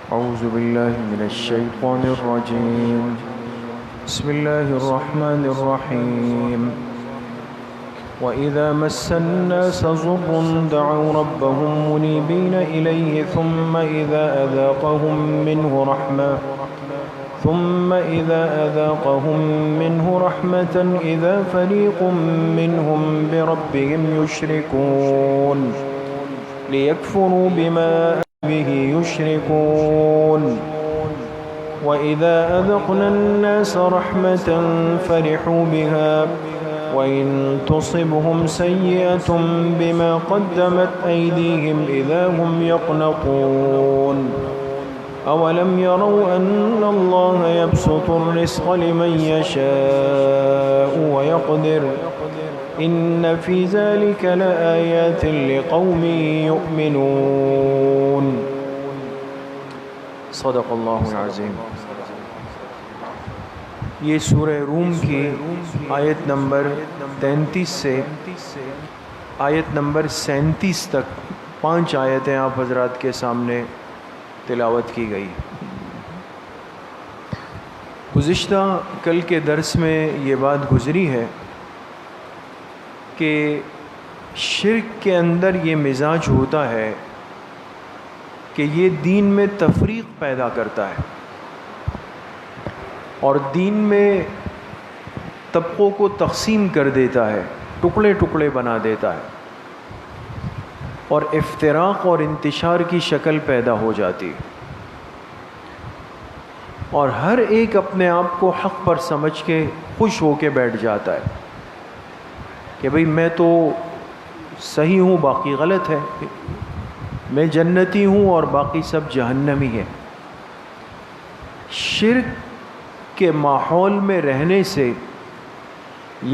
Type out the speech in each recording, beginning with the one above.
أعوذ بالله من الشيطان الرجيم. بسم الله الرحمن الرحيم. وإذا مس الناس ضر دعوا ربهم منيبين إليه ثم إذا أذاقهم منه رحمة إذا فريق منهم بربهم يشركون ليكفروا بما به يشركون. وإذا أذقنا الناس رحمة فرحوا بها وإن تصبهم سيئة بما قدمت أيديهم إذا هم يقنطون. أولم يروا أن الله يبسط الرزق لمن يشاء ويقدر إن في ذلك لآيات لقوم يؤمنون. صدق اللہ العظیم. یہ سورہ روم کی آیت نمبر 33 سے آیت نمبر 37 تک 5 آیتیں آپ حضرات کے سامنے تلاوت کی گئی. گزشتہ کل کے درس میں یہ بات گزری ہے کہ شرک کے اندر یہ مزاج ہوتا ہے کہ یہ دین میں تفریق پیدا کرتا ہے اور دین میں طبقوں کو تقسیم کر دیتا ہے، ٹکڑے ٹکڑے بنا دیتا ہے اور افتراق اور انتشار کی شکل پیدا ہو جاتی ہے، اور ہر ایک اپنے آپ کو حق پر سمجھ کے خوش ہو کے بیٹھ جاتا ہے کہ بھئی میں تو صحیح ہوں باقی غلط ہے، میں جنتی ہوں اور باقی سب جہنمی ہیں. شرک کے ماحول میں رہنے سے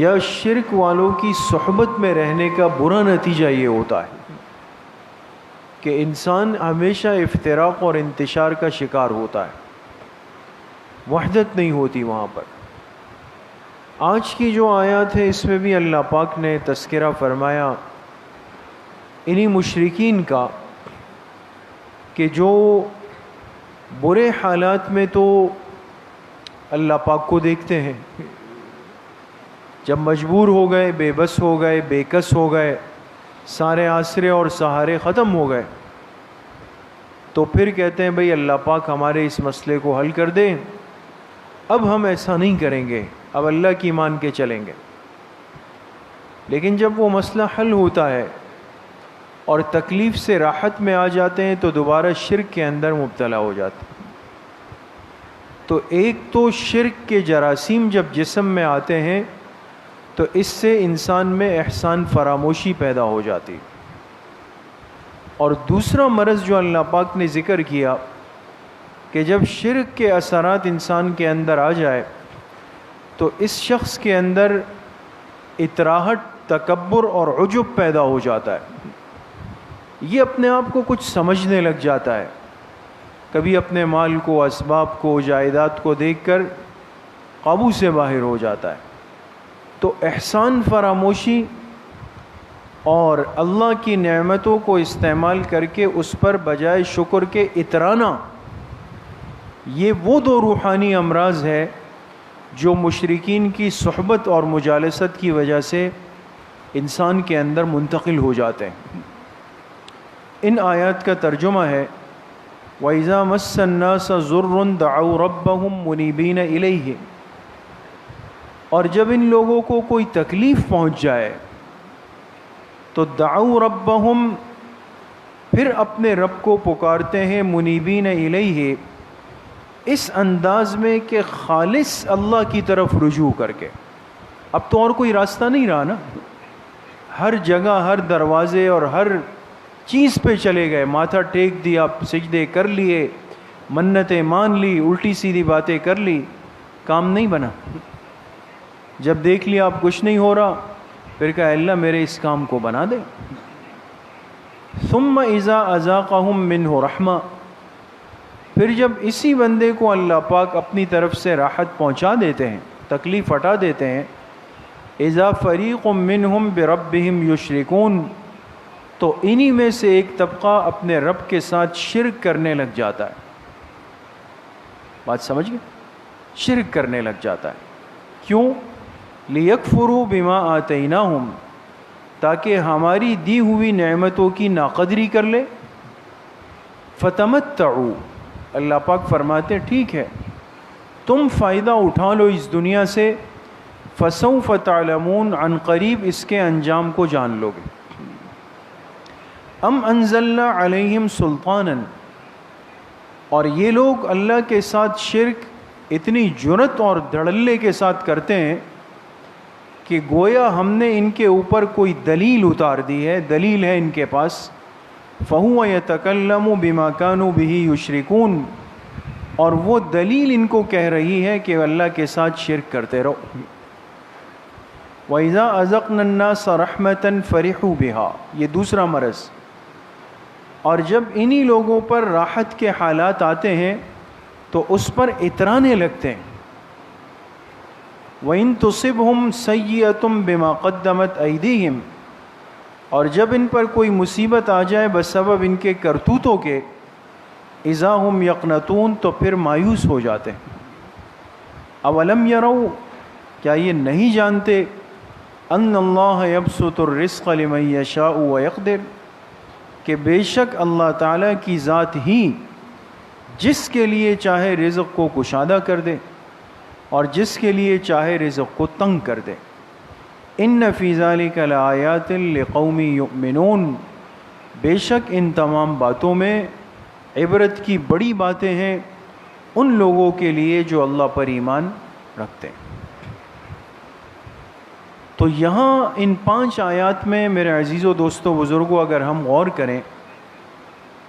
یا شرک والوں کی صحبت میں رہنے کا برا نتیجہ یہ ہوتا ہے کہ انسان ہمیشہ افتراق اور انتشار کا شکار ہوتا ہے، وحدت نہیں ہوتی وہاں پر. آج کی جو آیات ہے اس میں بھی اللہ پاک نے تذکرہ فرمایا انہی مشرکین کا کہ جو برے حالات میں تو اللہ پاک کو دیکھتے ہیں، جب مجبور ہو گئے، بے بس ہو گئے، بے کس ہو گئے، سارے آسرے اور سہارے ختم ہو گئے، تو پھر کہتے ہیں بھئی اللہ پاک ہمارے اس مسئلے کو حل کر دیں. اب ہم ایسا نہیں کریں گے، اب اللہ کی مان کے چلیں گے. لیکن جب وہ مسئلہ حل ہوتا ہے اور تکلیف سے راحت میں آ جاتے ہیں تو دوبارہ شرک کے اندر مبتلا ہو جاتے ہیں. تو ایک تو شرک کے جراثیم جب جسم میں آتے ہیں تو اس سے انسان میں احسان فراموشی پیدا ہو جاتی، اور دوسرا مرض جو اللہ پاک نے ذکر کیا کہ جب شرک کے اثرات انسان کے اندر آ جائے تو اس شخص کے اندر اطراحت، تکبر اور عجب پیدا ہو جاتا ہے. یہ اپنے آپ کو کچھ سمجھنے لگ جاتا ہے، کبھی اپنے مال کو، اسباب کو، جائیداد کو دیکھ کر قابو سے باہر ہو جاتا ہے. تو احسان فراموشی اور اللہ کی نعمتوں کو استعمال کر کے اس پر بجائے شکر کے اترانا، یہ وہ دو روحانی امراض ہے جو مشرکین کی صحبت اور مجالست کی وجہ سے انسان کے اندر منتقل ہو جاتے ہیں. ان آیات کا ترجمہ ہے وَإِذَا مَسَّ النَّاسَ ضُرٌّ دَعَوْا رَبَّهُمْ مُنِيبِينَ إِلَيْهِ. اور جب ان لوگوں کو کوئی تکلیف پہنچ جائے تو دعوا ربهم، پھر اپنے رب کو پکارتے ہیں منیبین الیہ، اس انداز میں کہ خالص اللہ کی طرف رجوع کر کے. اب تو اور کوئی راستہ نہیں رہا نا، ہر جگہ ہر دروازے اور ہر چیز پہ چلے گئے، ماتھا ٹیک دیا، سجدے کر لیے، منتیں مان لی، الٹی سیدھی باتیں کر لی، کام نہیں بنا. جب دیکھ لیا اب کچھ نہیں ہو رہا، پھر کہا اللہ میرے اس کام کو بنا دے. ثم اذا اذاقهم منه رحمہ، پھر جب اسی بندے کو اللہ پاک اپنی طرف سے راحت پہنچا دیتے ہیں، تکلیف ہٹا دیتے ہیں، اذا فریق منهم بربهم یشرکون، تو انہی میں سے ایک طبقہ اپنے رب کے ساتھ شرک کرنے لگ جاتا ہے. بات سمجھ گئے؟ شرک کرنے لگ جاتا ہے. کیوں؟ لیکفروا بما آتیناہم، تاکہ ہماری دی ہوئی نعمتوں کی ناقدری کر لے. فتمتعوا، اللہ پاک فرماتے ہیں ٹھیک ہے تم فائدہ اٹھا لو اس دنیا سے، فسوف تعلمون، عن قریب اس کے انجام کو جان لو گے. ام انزلنا علیہم سلطانا، اور یہ لوگ اللہ کے ساتھ شرک اتنی جرت اور دھڑلے کے ساتھ کرتے ہیں کہ گویا ہم نے ان کے اوپر کوئی دلیل اتار دی ہے، دلیل ہے ان کے پاس. فَهُوَ يَتَكَلَّمُ بِمَا كَانُوا بِهِ يُشْرِكُونَ، اور وہ دلیل ان کو کہہ رہی ہے کہ اللہ کے ساتھ شرک کرتے رہو. وَإِذَا أَذَقْنَا النَّاسَ رَحْمَةً فَرِحُوا بِهَا، یہ دوسرا مرض. اور جب انہی لوگوں پر راحت کے حالات آتے ہیں تو اس پر اترانے لگتے ہیں. وَإِن تُصِبْهُمْ سَيِّئَةٌ بِمَا قَدَّمَتْ أَيْدِيهِمْ، اور جب ان پر کوئی مصیبت آ جائے بسبب ان کے کرتوتوں کے، اذا ہم یقنطون، تو پھر مایوس ہو جاتے ہیں. اولم یروا، کیا یہ نہیں جانتے، ان اللہ یبسط الرزق لمن یشاء ویقدر، کہ بے شک اللہ تعالیٰ کی ذات ہی جس کے لیے چاہے رزق کو کشادہ کر دے اور جس کے لیے چاہے رزق کو تنگ کر دے. ان فی ذلک لآیات لقوم یؤمنون، بے شک ان تمام باتوں میں عبرت کی بڑی باتیں ہیں ان لوگوں کے لیے جو اللہ پر ایمان رکھتے ہیں. تو یہاں ان 5 آیات میں میرے عزیزوں، دوستوں، بزرگوں، اگر ہم غور کریں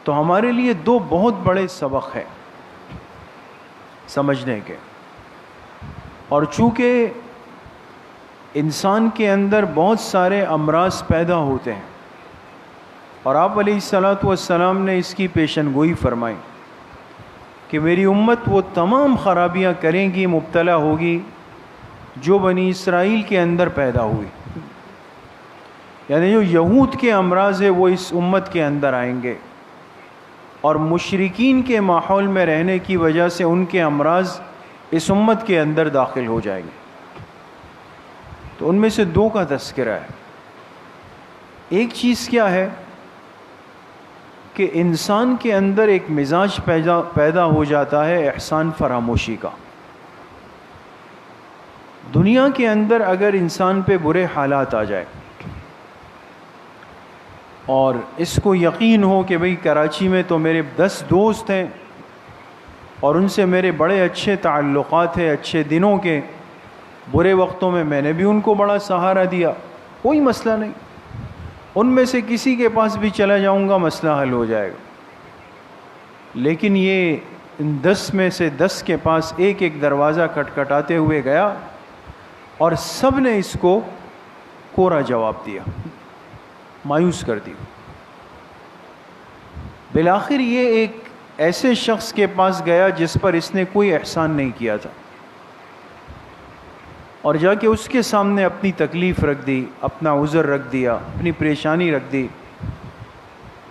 تو ہمارے لیے 2 بہت بڑے سبق ہیں سمجھنے کے. اور چونکہ انسان کے اندر بہت سارے امراض پیدا ہوتے ہیں اور آپ علیہ الصلاۃ والسلام نے اس کی پیشن گوئی فرمائی کہ میری امت وہ تمام خرابیاں کریں گی، مبتلا ہوگی جو بنی اسرائیل کے اندر پیدا ہوئی. یعنی جو یہود کے امراض ہے وہ اس امت کے اندر آئیں گے، اور مشرکین کے ماحول میں رہنے کی وجہ سے ان کے امراض اس امت کے اندر داخل ہو جائیں گے. تو ان میں سے 2 کا تذکرہ ہے. ایک چیز کیا ہے کہ انسان کے اندر ایک مزاج پیدا ہو جاتا ہے احسان فراموشی کا. دنیا کے اندر اگر انسان پہ برے حالات آ جائے اور اس کو یقین ہو کہ بھئی کراچی میں تو میرے 10 دوست ہیں اور ان سے میرے بڑے اچھے تعلقات ہیں اچھے دنوں کے، برے وقتوں میں میں نے بھی ان کو بڑا سہارا دیا، کوئی مسئلہ نہیں، ان میں سے کسی کے پاس بھی چلا جاؤں گا مسئلہ حل ہو جائے گا. لیکن یہ ان 10 میں سے 10 کے پاس ایک ایک دروازہ کھٹکھٹاتے ہوئے گیا اور سب نے اس کو کورا جواب دیا، مایوس کر دیا. بالآخر یہ ایک ایسے شخص کے پاس گیا جس پر اس نے کوئی احسان نہیں کیا تھا، اور جا کے اس کے سامنے اپنی تکلیف رکھ دی، اپنا عذر رکھ دیا، اپنی پریشانی رکھ دی.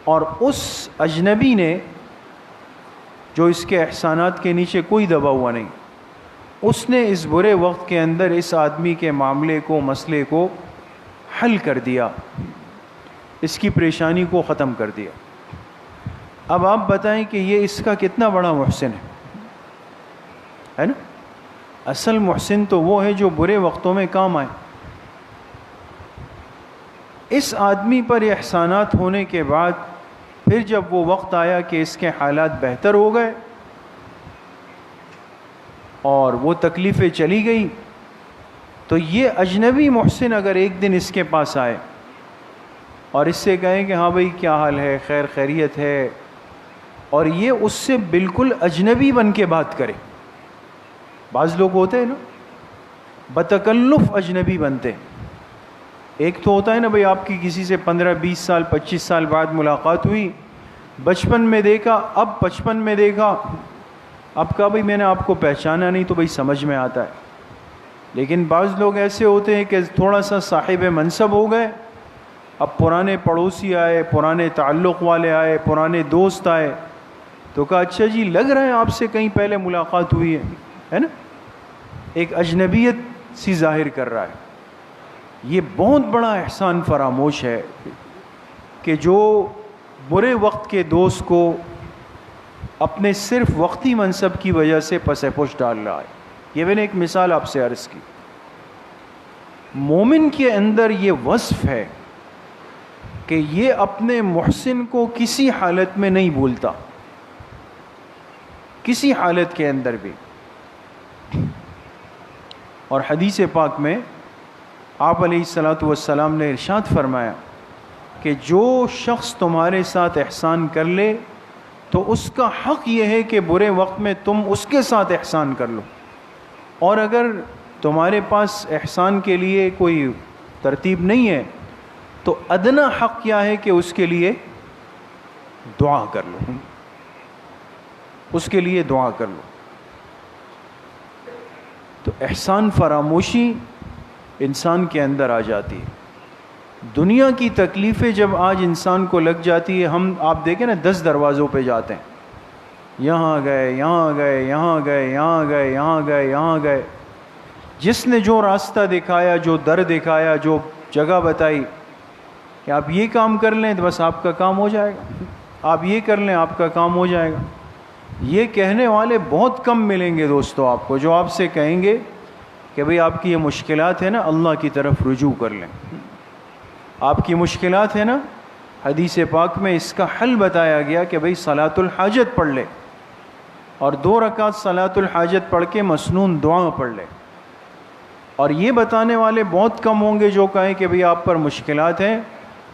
اور اس اجنبی نے جو اس کے احسانات کے نیچے کوئی دبا ہوا نہیں، اس نے اس برے وقت کے اندر اس آدمی کے معاملے کو، مسئلے کو حل کر دیا، اس کی پریشانی کو ختم کر دیا. اب آپ بتائیں کہ یہ اس کا کتنا بڑا محسن ہے نا؟ اصل محسن تو وہ ہے جو برے وقتوں میں کام آئے. اس آدمی پر احسانات ہونے کے بعد پھر جب وہ وقت آیا کہ اس کے حالات بہتر ہو گئے اور وہ تکلیفیں چلی گئی، تو یہ اجنبی محسن اگر ایک دن اس کے پاس آئے اور اس سے کہیں کہ ہاں بھئی کیا حال ہے، خیر خیریت ہے، اور یہ اس سے بالکل اجنبی بن کے بات کرے. بعض لوگ ہوتے ہیں نا بتکلف اجنبی بنتے ہیں. ایک تو ہوتا ہے نا بھئی آپ کی کسی سے 15 20 سال 25 سال بعد ملاقات ہوئی، بچپن میں دیکھا، اب 55 میں دیکھا، اب کہا بھئی میں نے آپ کو پہچانا نہیں، تو بھئی سمجھ میں آتا ہے. لیکن بعض لوگ ایسے ہوتے ہیں کہ تھوڑا سا صاحب منصب ہو گئے، اب پرانے پڑوسی آئے، پرانے تعلق والے آئے، پرانے دوست آئے، تو کہا اچھا جی لگ رہا ہے آپ سے کہیں پہلے ملاقات ہوئی ہے نا. ایک اجنبیت سی ظاہر کر رہا ہے. یہ بہت بڑا احسان فراموش ہے کہ جو برے وقت کے دوست کو اپنے صرف وقتی منصب کی وجہ سے پس پش ڈال رہا ہے. یہ میں نے ایک مثال آپ سے عرض کی. مومن کے اندر یہ وصف ہے کہ یہ اپنے محسن کو کسی حالت میں نہیں بھولتا، کسی حالت کے اندر بھی. اور حدیث پاک میں آپ علیہ الصلاۃ والسلام نے ارشاد فرمایا کہ جو شخص تمہارے ساتھ احسان کر لے تو اس کا حق یہ ہے کہ برے وقت میں تم اس کے ساتھ احسان کر لو، اور اگر تمہارے پاس احسان کے لیے کوئی ترتیب نہیں ہے تو ادنا حق کیا ہے کہ اس کے لیے دعا کر لو، اس کے لیے دعا کر لو. تو احسان فراموشی انسان کے اندر آ جاتی ہے. دنیا کی تکلیفیں جب آج انسان کو لگ جاتی ہے، ہم آپ دیکھیں نا 10 دروازوں پہ جاتے ہیں، یہاں گئے یہاں گئے یہاں گئے یہاں گئے یہاں گئے یہاں گئے. جس نے جو راستہ دکھایا، جو در دکھایا، جو جگہ بتائی کہ آپ یہ کام کر لیں تو بس آپ کا کام ہو جائے گا، آپ یہ کر لیں آپ کا کام ہو جائے گا. یہ کہنے والے بہت کم ملیں گے دوستو آپ کو، جو آپ سے کہیں گے کہ بھئی آپ کی یہ مشکلات ہیں نا اللہ کی طرف رجوع کر لیں. آپ کی مشکلات ہیں نا، حدیث پاک میں اس کا حل بتایا گیا کہ بھئی صلاۃ الحاجت پڑھ لے، اور 2 رکعت صلاۃ الحاجت پڑھ کے مسنون دعا پڑھ لے. اور یہ بتانے والے بہت کم ہوں گے جو کہیں کہ بھئی آپ پر مشکلات ہیں،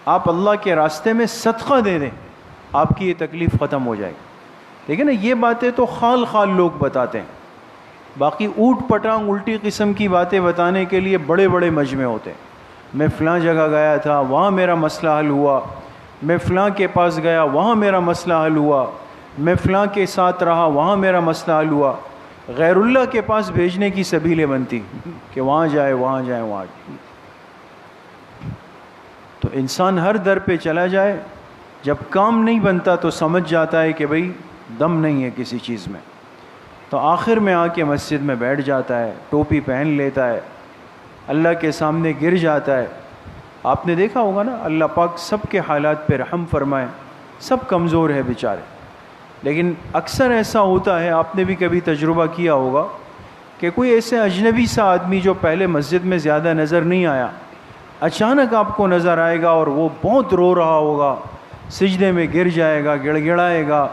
آپ اللہ کے راستے میں صدقہ دے دیں، آپ کی یہ تکلیف ختم ہو جائے گی. لیکن یہ باتیں تو خال خال لوگ بتاتے ہیں. باقی اوٹ پٹانگ الٹی قسم کی باتیں بتانے کے لیے بڑے بڑے مجمع ہوتے ہیں. میں فلاں جگہ گیا تھا وہاں میرا مسئلہ حل ہوا، میں فلاں کے پاس گیا وہاں میرا مسئلہ حل ہوا، میں فلاں کے ساتھ رہا وہاں میرا مسئلہ حل ہوا. غیر اللہ کے پاس بھیجنے کی سبیلیں بنتی کہ وہاں جائے وہاں جائے وہاں جائے. تو انسان ہر در پہ چلا جائے، جب کام نہیں بنتا تو سمجھ جاتا ہے کہ بھئی دم نہیں ہے کسی چیز میں، تو آخر میں آ کے مسجد میں بیٹھ جاتا ہے، ٹوپی پہن لیتا ہے، اللہ کے سامنے گر جاتا ہے. آپ نے دیکھا ہوگا نا، اللہ پاک سب کے حالات پہ رحم فرمائے، سب کمزور ہے بیچارے. لیکن اکثر ایسا ہوتا ہے، آپ نے بھی کبھی تجربہ کیا ہوگا کہ کوئی ایسے اجنبی سا آدمی جو پہلے مسجد میں زیادہ نظر نہیں آیا، اچانک آپ کو نظر آئے گا اور وہ بہت رو رہا ہوگا، سجدے میں گر جائے گا، گڑ گڑائے گا،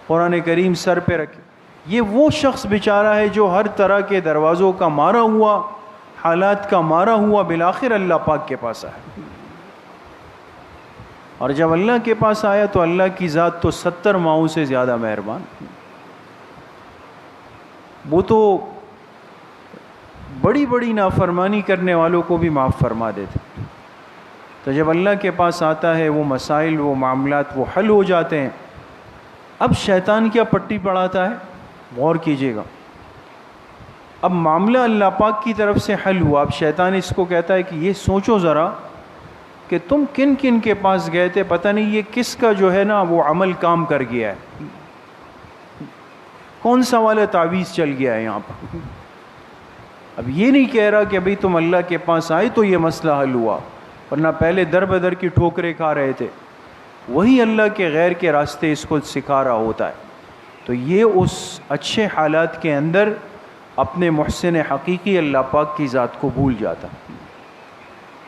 قرآن کریم سر پہ رکھے. یہ وہ شخص بیچارہ ہے جو ہر طرح کے دروازوں کا مارا ہوا، حالات کا مارا ہوا، بالآخر اللہ پاک کے پاس آیا. اور جب اللہ کے پاس آیا تو اللہ کی ذات تو 70 ماؤں سے زیادہ مہربان. وہ تو بڑی بڑی نافرمانی کرنے والوں کو بھی معاف فرما دیتے. تو جب اللہ کے پاس آتا ہے وہ مسائل، وہ معاملات وہ حل ہو جاتے ہیں. اب شیطان کیا پٹی پڑھاتا ہے، غور کیجیے گا. اب معاملہ اللہ پاک کی طرف سے حل ہوا، اب شیطان اس کو کہتا ہے کہ یہ سوچو ذرا کہ تم کن کن کے پاس گئے تھے، پتہ نہیں یہ کس کا جو ہے نا وہ عمل کام کر گیا ہے، کون سا والا تعویذ چل گیا ہے یہاں پر. اب یہ نہیں کہہ رہا کہ بھئی تم اللہ کے پاس آئے تو یہ مسئلہ حل ہوا، ورنہ پہلے در بدر کی ٹھوکریں کھا رہے تھے. وہی اللہ کے غیر کے راستے اس کو سکھا رہا ہوتا ہے. تو یہ اس اچھے حالات کے اندر اپنے محسن حقیقی اللہ پاک کی ذات کو بھول جاتا.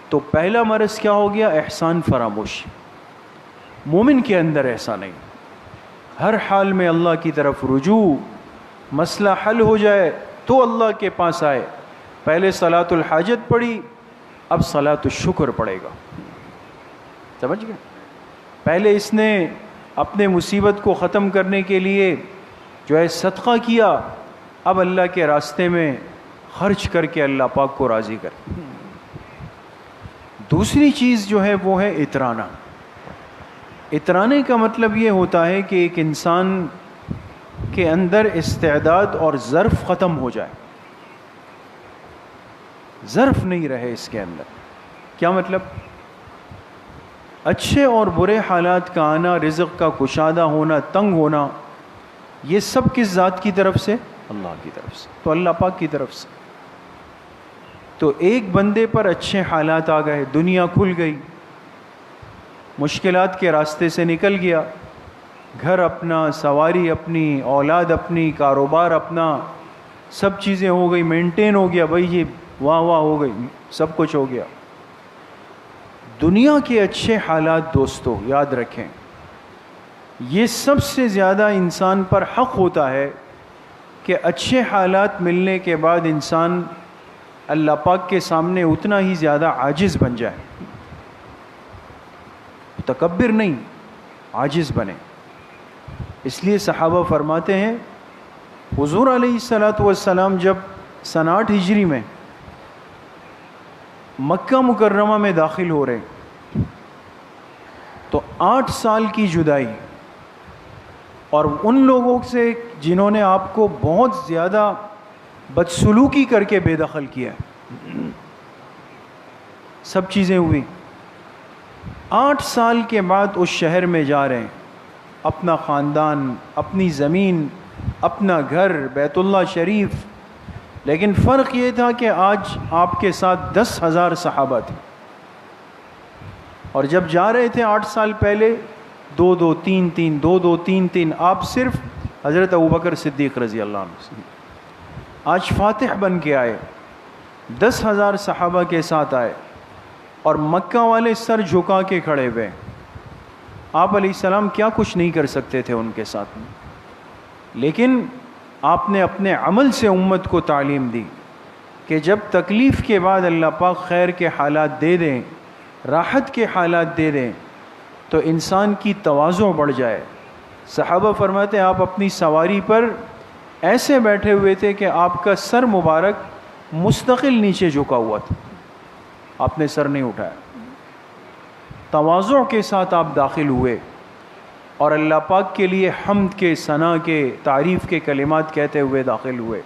تو پہلا مرض کیا ہو گیا، احسان فراموشی. مومن کے اندر ایسا نہیں، ہر حال میں اللہ کی طرف رجوع، مسئلہ حل ہو جائے تو اللہ کے پاس آئے. پہلے صلاۃ الحاجت پڑھی، اب صلاۃ الشکر پڑھے گا. سمجھ گئے؟ پہلے اس نے اپنے مصیبت کو ختم کرنے کے لیے جو ہے صدقہ کیا، اب اللہ کے راستے میں خرچ کر کے اللہ پاک کو راضی کر. دوسری چیز جو ہے وہ ہے اترانا. اترانے کا مطلب یہ ہوتا ہے کہ ایک انسان کے اندر استعداد اور ظرف ختم ہو جائے، ظرف نہیں رہے اس کے اندر. کیا مطلب؟ اچھے اور برے حالات کا آنا، رزق کا کشادہ ہونا، تنگ ہونا، یہ سب کس ذات کی طرف سے؟ اللہ کی طرف سے. تو اللہ پاک کی طرف سے. تو ایک بندے پر اچھے حالات آ گئے، دنیا کھل گئی، مشکلات کے راستے سے نکل گیا، گھر اپنا، سواری اپنی، اولاد اپنی، کاروبار اپنا، سب چیزیں ہو گئی، مینٹین ہو گیا، بھائی یہ واہ واہ ہو گئی، سب کچھ ہو گیا. دنیا کے اچھے حالات دوستو یاد رکھیں، یہ سب سے زیادہ انسان پر حق ہوتا ہے کہ اچھے حالات ملنے کے بعد انسان اللہ پاک کے سامنے اتنا ہی زیادہ عاجز بن جائے. متکبر نہیں، عاجز بنے. اس لیے صحابہ فرماتے ہیں حضور علیہ السلام جب سن 8 ہجری میں مکہ مکرمہ میں داخل ہو رہے تو 8 سال کی جدائی، اور ان لوگوں سے جنہوں نے آپ کو بہت زیادہ بدسلوکی کر کے بے دخل کیا، سب چیزیں ہوئی. 8 سال کے بعد اس شہر میں جا رہے ہیں، اپنا خاندان، اپنی زمین، اپنا گھر، بیت اللہ شریف. لیکن فرق یہ تھا کہ آج آپ کے ساتھ 10,000 صحابہ تھے، اور جب جا رہے تھے 8 سال پہلے 2-2 3-3 2-2 3-3 آپ صرف حضرت ابوبکر صدیق رضی اللہ عنہ سے. آج فاتح بن کے آئے، 10,000 صحابہ کے ساتھ آئے، اور مکہ والے سر جھکا کے کھڑے ہوئے. آپ علیہ السلام کیا کچھ نہیں کر سکتے تھے ان کے ساتھ میں، لیکن آپ نے اپنے عمل سے امت کو تعلیم دی کہ جب تکلیف کے بعد اللہ پاک خیر کے حالات دے دیں، راحت کے حالات دے دیں، تو انسان کی تواضع بڑھ جائے. صحابہ فرماتے ہیں آپ اپنی سواری پر ایسے بیٹھے ہوئے تھے کہ آپ کا سر مبارک مستقل نیچے جھکا ہوا تھا، آپ نے سر نہیں اٹھایا. تواضع کے ساتھ آپ داخل ہوئے اور اللہ پاک کے لیے حمد کے، ثنا کے، تعریف کے کلمات کہتے ہوئے داخل ہوئے.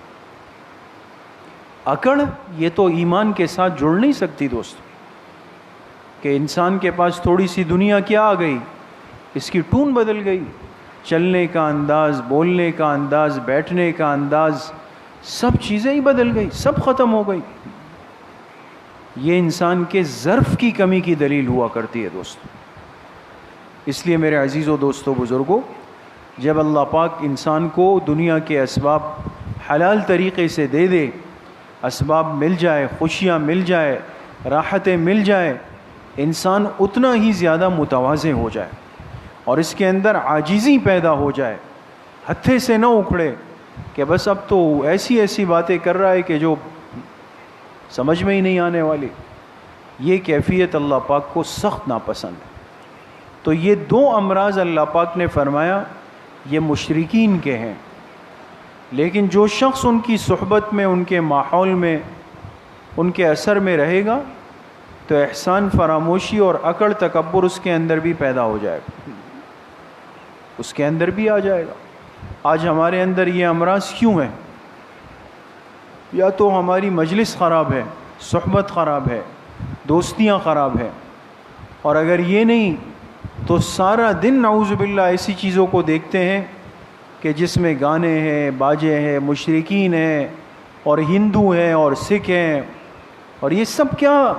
اکڑ یہ تو ایمان کے ساتھ جڑ نہیں سکتی دوست، کہ انسان کے پاس تھوڑی سی دنیا کیا آ گئی، اس کی ٹون بدل گئی، چلنے کا انداز، بولنے کا انداز، بیٹھنے کا انداز، سب چیزیں ہی بدل گئی، سب ختم ہو گئی. یہ انسان کے ظرف کی کمی کی دلیل ہوا کرتی ہے دوست. اس لیے میرے عزیزوں، دوستوں، بزرگوں، جب اللہ پاک انسان کو دنیا کے اسباب حلال طریقے سے دے دے، اسباب مل جائے، خوشیاں مل جائے، راحتیں مل جائے، انسان اتنا ہی زیادہ متواضع ہو جائے اور اس کے اندر عاجزی پیدا ہو جائے، ہتھے سے نہ اکھڑے کہ بس اب تو ایسی ایسی باتیں کر رہا ہے کہ جو سمجھ میں ہی نہیں آنے والی. یہ کیفیت اللہ پاک کو سخت ناپسند ہے. تو یہ 2 امراض اللہ پاک نے فرمایا یہ مشرکین کے ہیں، لیکن جو شخص ان کی صحبت میں، ان کے ماحول میں، ان کے اثر میں رہے گا تو احسان فراموشی اور اکڑ تکبر اس کے اندر بھی پیدا ہو جائے گا، اس کے اندر بھی آ جائے گا. آج ہمارے اندر یہ امراض کیوں ہیں؟ یا تو ہماری مجلس خراب ہے، صحبت خراب ہے، دوستیاں خراب ہیں، اور اگر یہ نہیں تو سارا دن نعوذ باللہ ایسی چیزوں کو دیکھتے ہیں کہ جس میں گانے ہیں، باجے ہیں، مشرکین ہیں، اور ہندو ہیں اور سکھ ہیں، اور یہ سب کیا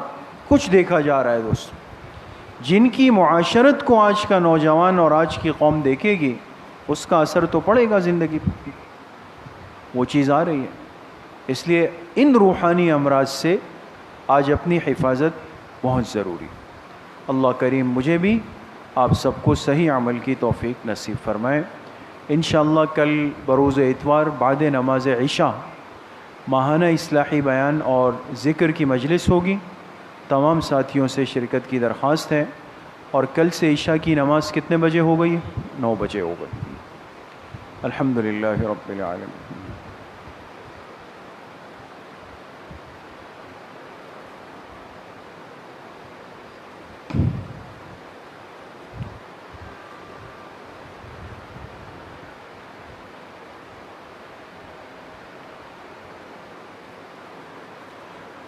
کچھ دیکھا جا رہا ہے دوست. جن کی معاشرت کو آج کا نوجوان اور آج کی قوم دیکھے گی اس کا اثر تو پڑے گا زندگی پر، وہ چیز آ رہی ہے. اس لیے ان روحانی امراض سے آج اپنی حفاظت بہت ضروری. اللہ کریم مجھے بھی آپ سب کو صحیح عمل کی توفیق نصیب فرمائے. انشاءاللہ کل بروز اتوار بعد نماز عشاء ماہانہ اصلاحی بیان اور ذکر کی مجلس ہوگی. تمام ساتھیوں سے شرکت کی درخواست ہے. اور کل سے عشاء کی نماز کتنے بجے ہو گئی؟ 9 بجے ہو گئی. الحمدللہ رب العالمین.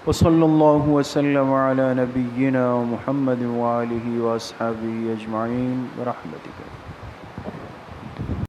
وصلی اللہ وسلم علی نبینا محمد وآلہ واصحابہ اجمعین برحمتک.